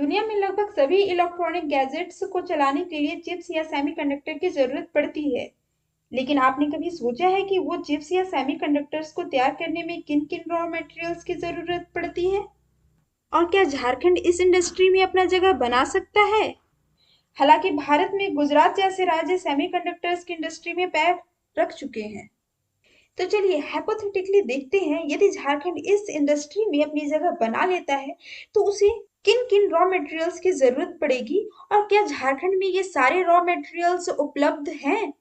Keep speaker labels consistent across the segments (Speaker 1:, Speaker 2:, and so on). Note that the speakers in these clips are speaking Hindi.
Speaker 1: दुनिया में लगभग सभी इलेक्ट्रॉनिक गैजेट्स को चलाने के लिए चिप्स या सेमीकंडक्टर की जरूरत पड़ती है। लेकिन आपने कभी सोचा है कि वो चिप्स या सेमीकंडक्टर्स को तैयार करने में किन-किन रॉ मटेरियल्स की जरूरत पड़ती है? और क्या झारखंड इस इंडस्ट्री में अपना जगह बना सकता है? हालांकि भारत में गुजरात जैसे राज्य सेमीकंडक्टर्स की इंडस्ट्री में पैर रख चुके हैं। तो चलिए हाइपोथेटिकली देखते हैं, यदि झारखंड इस इंडस्ट्री में अपनी जगह बना लेता है तो उसे किन किन रॉ मटेरियल्स की जरूरत पड़ेगी और क्या झारखंड में ये सारे रॉ मटेरियल्स उपलब्ध हैं?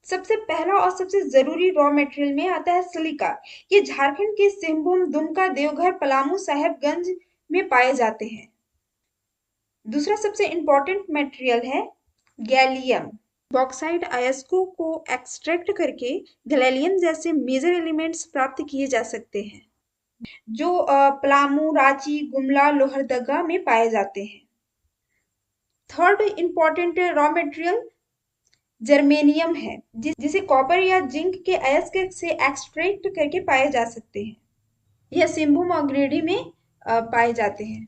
Speaker 1: सबसे पहला और सबसे जरूरी रॉ मटेरियल में आता है सिलिका। ये झारखंड के सिंहभूम, दुमका, देवघर, पलामू, साहेबगंज में पाए जाते हैं। दूसरा सबसे इंपॉर्टेंट मटेरियल है गैलियम। बॉक्साइट अयस्कों को एक्सट्रैक्ट करके गैलियम जैसे मेजर एलिमेंट्स प्राप्त किए जा सकते हैं, जो पलामू, रांची, गुमला, लोहरदगा में पाए जाते हैं। Third important raw material germanium है, जिसे कॉपर या जिंक के अयस्क से एक्सट्रैक्ट करके पाए जा सकते हैं। यह सिंहभूम और गिरिडीह में पाए जाते हैं।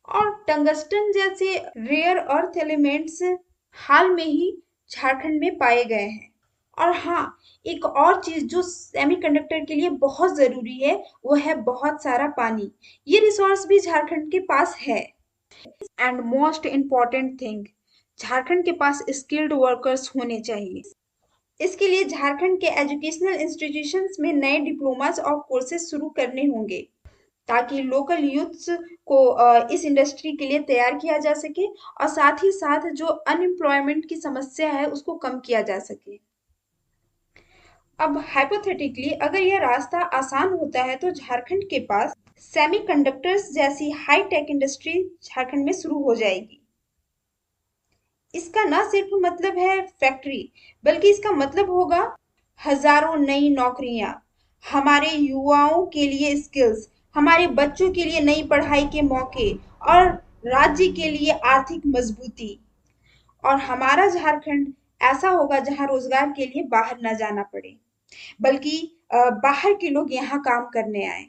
Speaker 1: और टंगस्टन जैसे रेयर अर्थ एलिमेंट्स हाल में ही झारखंड में पाए गए हैं। और हाँ, एक और चीज जो सेमीकंडक्टर के लिए बहुत जरूरी है वो है बहुत सारा पानी। ये रिसोर्स भी झारखंड के पास है। And most important thing, Jharkhand के पास स्किल्ड वर्कर्स होने चाहिए। इसके लिए झारखंड के एजुकेशनल इंस्टीट्यूशंस में नए डिप्लोमास और कोर्सेज शुरू करने होंगे, ताकि लोकल यूथ्स को इस इंडस्ट्री के लिए तैयार किया जा सके और साथ ही साथ जो अनएम्प्लॉयमेंट की समस्या है उसको कम किया जा सके। अब हाइपोथेटिकली अगर यह रास्ता आसान होता है तो झारखंड के पास सेमीकंडक्टर्स जैसी हाई टेक इंडस्ट्री झारखंड में शुरू हो जाएगी। इसका ना सिर्फ मतलब है फैक्ट्री, बल्कि इसका मतलब होगा हजारों नई नौकरियां, हमारे युवाओं के लिए स्किल्स, हमारे बच्चों के लिए नई पढ़ाई के मौके और राज्य के लिए आर्थिक मजबूती। और हमारा झारखंड ऐसा होगा जहां रोजगार के लिए बाहर न जाना पड़े, बल्कि बाहर के लोग यहाँ काम करने आए।